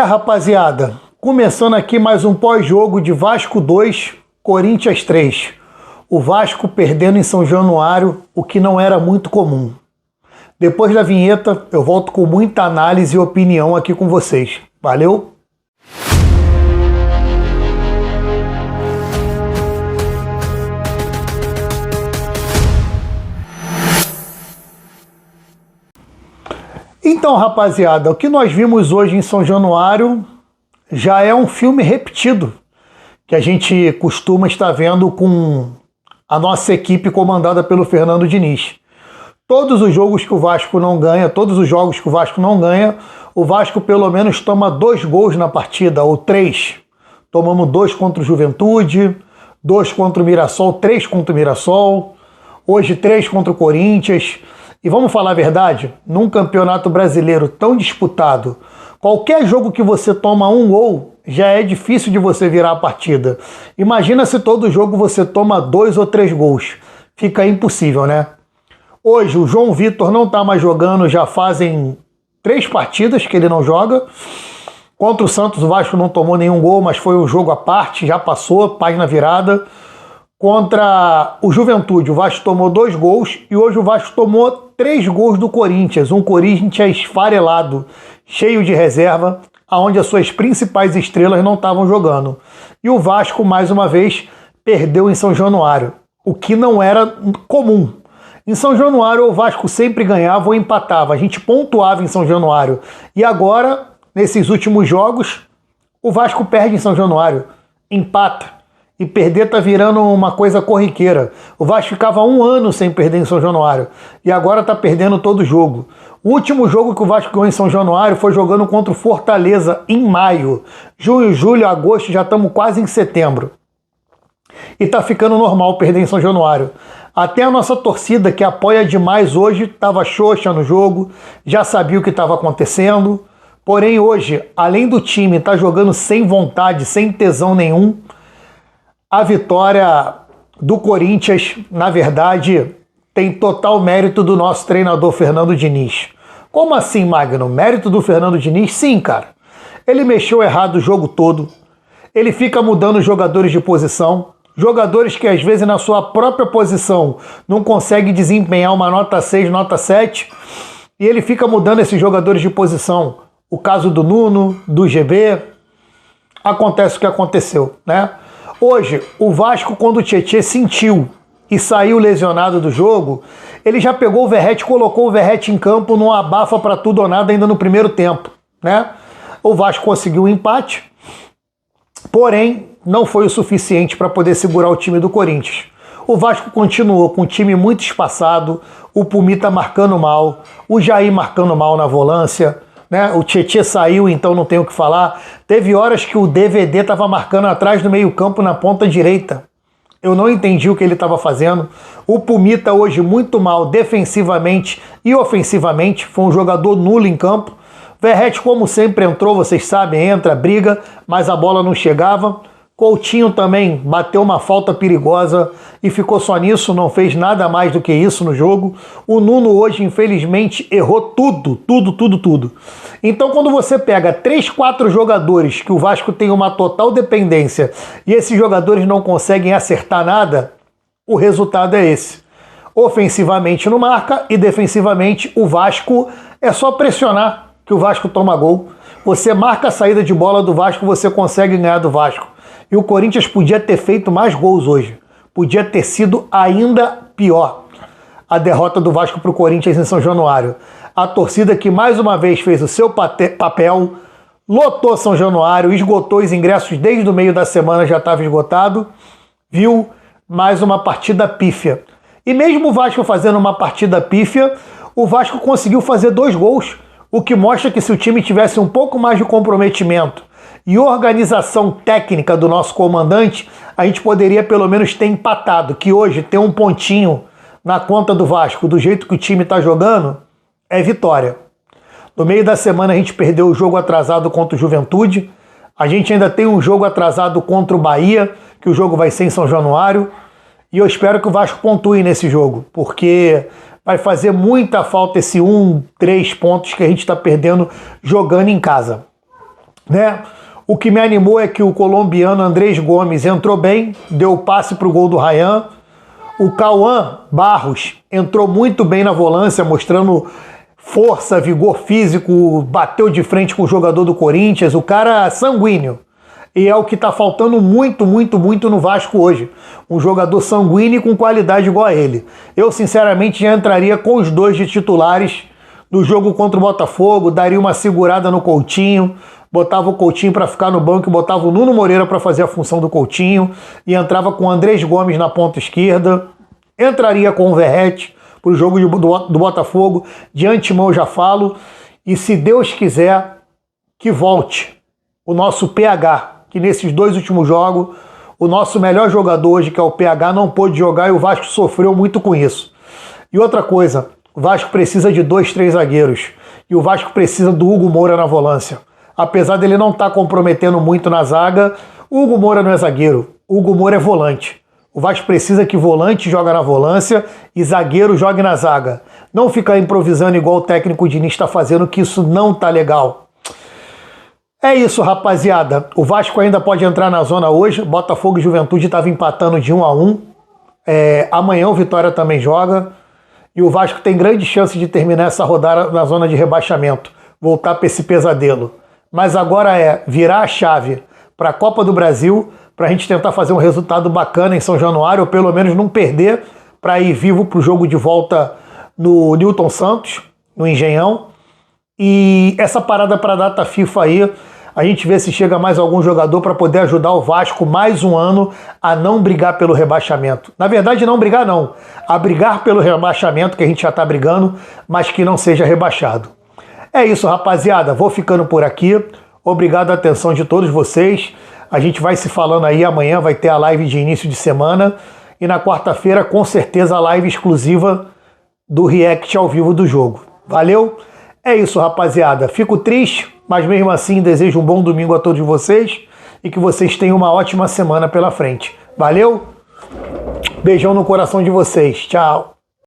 Rapaziada, começando aqui mais um pós-jogo de Vasco 2, Corinthians 3. O Vasco perdendo em São Januário, o que não era muito comum. Depois da vinheta, eu volto com muita análise e opinião aqui com vocês. Valeu? Então, rapaziada, o que nós vimos hoje em São Januário já é um filme repetido que a gente costuma estar vendo com a nossa equipe comandada pelo Fernando Diniz. Todos os jogos que o Vasco não ganha, o Vasco pelo menos toma 2 gols na partida, ou 3. Tomamos 2 contra o Juventude, 2 contra o Mirassol, 3 contra o Mirassol, hoje 3 contra o Corinthians. E vamos falar a verdade, num campeonato brasileiro tão disputado, qualquer jogo que você toma 1 gol, já é difícil de você virar a partida. Imagina se todo jogo você toma 2 ou 3 gols. Fica impossível, né? Hoje o João Vitor não está mais jogando, já fazem 3 partidas que ele não joga. Contra o Santos o Vasco não tomou nenhum gol, mas foi um jogo à parte, já passou, página virada. Contra o Juventude, o Vasco tomou 2 gols e hoje o Vasco tomou 3 gols do Corinthians. Um Corinthians esfarelado, cheio de reserva, onde as suas principais estrelas não estavam jogando. E o Vasco, mais uma vez, perdeu em São Januário, o que não era comum. Em São Januário, o Vasco sempre ganhava ou empatava. A gente pontuava em São Januário. E agora, nesses últimos jogos, o Vasco perde em São Januário, empata. E perder tá virando uma coisa corriqueira. O Vasco ficava 1 ano sem perder em São Januário. E agora tá perdendo todo jogo. O último jogo que o Vasco ganhou em São Januário foi jogando contra o Fortaleza em maio. Junho, julho, agosto, já estamos quase em setembro. E tá ficando normal perder em São Januário. Até a nossa torcida, que apoia demais hoje, estava xoxa no jogo, já sabia o que estava acontecendo. Porém hoje, além do time estar jogando sem vontade, sem tesão nenhum, a vitória do Corinthians, na verdade, tem total mérito do nosso treinador Fernando Diniz. Como assim, Magno? Mérito do Fernando Diniz? Sim, cara. Ele mexeu errado o jogo todo. Ele fica mudando os jogadores de posição. Jogadores que às vezes na sua própria posição não conseguem desempenhar uma nota 6, nota 7. E ele fica mudando esses jogadores de posição. O caso do Nuno, do GB. Acontece o que aconteceu, né? Hoje, o Vasco, quando o Tietê sentiu e saiu lesionado do jogo, ele já pegou o Verratti, colocou o Verratti em campo num abafa para tudo ou nada ainda no primeiro tempo, né? O Vasco conseguiu um empate, porém, não foi o suficiente para poder segurar o time do Corinthians. O Vasco continuou com um time muito espaçado, o Pumita marcando mal, o Jair marcando mal na volância, né? O Tietê saiu, então não tenho o que falar. Teve horas que o DVD estava marcando atrás do meio-campo na ponta direita. Eu não entendi o que ele estava fazendo. O Pumita hoje muito mal defensivamente e ofensivamente. Foi um jogador nulo em campo. Verratti, como sempre, entrou, vocês sabem, entra, briga, mas a bola não chegava. Coutinho também bateu uma falta perigosa e ficou só nisso, não fez nada mais do que isso no jogo. O Nuno hoje, infelizmente, errou tudo. Então, quando você pega 3, 4 jogadores que o Vasco tem uma total dependência e esses jogadores não conseguem acertar nada, o resultado é esse. Ofensivamente não marca e defensivamente o Vasco é só pressionar que o Vasco toma gol. Você marca a saída de bola do Vasco, você consegue ganhar do Vasco. E o Corinthians podia ter feito mais gols hoje. Podia ter sido ainda pior a derrota do Vasco para o Corinthians em São Januário. A torcida que mais uma vez fez o seu papel, lotou São Januário, esgotou os ingressos desde o meio da semana, já estava esgotado, viu mais uma partida pífia. E mesmo o Vasco fazendo uma partida pífia, o Vasco conseguiu fazer 2 gols, o que mostra que se o time tivesse um pouco mais de comprometimento e organização técnica do nosso comandante, a gente poderia pelo menos ter empatado, que hoje ter um pontinho na conta do Vasco, do jeito que o time está jogando, é vitória. No meio da semana a gente perdeu o jogo atrasado contra o Juventude, a gente ainda tem um jogo atrasado contra o Bahia, que o jogo vai ser em São Januário, e eu espero que o Vasco pontue nesse jogo, porque vai fazer muita falta esse 3 pontos que a gente está perdendo jogando em casa. né? O que me animou é que o colombiano Andrés Gomes entrou bem, deu o passe para o gol do Ryan. O Cauã Barros entrou muito bem na volância, mostrando força, vigor físico, bateu de frente com o jogador do Corinthians, o cara sanguíneo. E é o que está faltando muito, muito, muito no Vasco hoje. Um jogador sanguíneo com qualidade igual a ele. Eu, sinceramente, já entraria com os dois de titulares no jogo contra o Botafogo, daria uma segurada no Coutinho, botava o Coutinho para ficar no banco e botava o Nuno Moreira para fazer a função do Coutinho e entrava com o Andrés Gomes na ponta esquerda, entraria com o Verratti para o jogo do Botafogo, de antemão eu já falo, e se Deus quiser que volte o nosso PH, que nesses 2 últimos jogos, o nosso melhor jogador hoje, que é o PH, não pôde jogar e o Vasco sofreu muito com isso. E outra coisa, o Vasco precisa de 2, 3 zagueiros, e o Vasco precisa do Hugo Moura na volância. Apesar dele não estar comprometendo muito na zaga, o Hugo Moura não é zagueiro, o Hugo Moura é volante. O Vasco precisa que volante joga na volância e zagueiro jogue na zaga. Não ficar improvisando igual o técnico Diniz está fazendo, que isso não tá legal. É isso, rapaziada. O Vasco ainda pode entrar na zona hoje. Botafogo e Juventude estavam empatando de 1-1. Amanhã o Vitória também joga. E o Vasco tem grande chance de terminar essa rodada na zona de rebaixamento. Voltar para esse pesadelo. Mas agora é virar a chave para a Copa do Brasil, para a gente tentar fazer um resultado bacana em São Januário, ou pelo menos não perder, para ir vivo para o jogo de volta no Newton Santos, no Engenhão. E essa parada para a data FIFA aí, a gente vê se chega mais algum jogador para poder ajudar o Vasco mais um ano a não brigar pelo rebaixamento. Na verdade, não brigar não, a brigar pelo rebaixamento, que a gente já está brigando, mas que não seja rebaixado. É isso, rapaziada. Vou ficando por aqui. Obrigado a atenção de todos vocês. A gente vai se falando aí. Amanhã vai ter a live de início de semana. E na quarta-feira, com certeza, a live exclusiva do react ao vivo do jogo. Valeu? É isso, rapaziada. Fico triste, mas mesmo assim desejo um bom domingo a todos vocês e que vocês tenham uma ótima semana pela frente. Valeu? Beijão no coração de vocês. Tchau.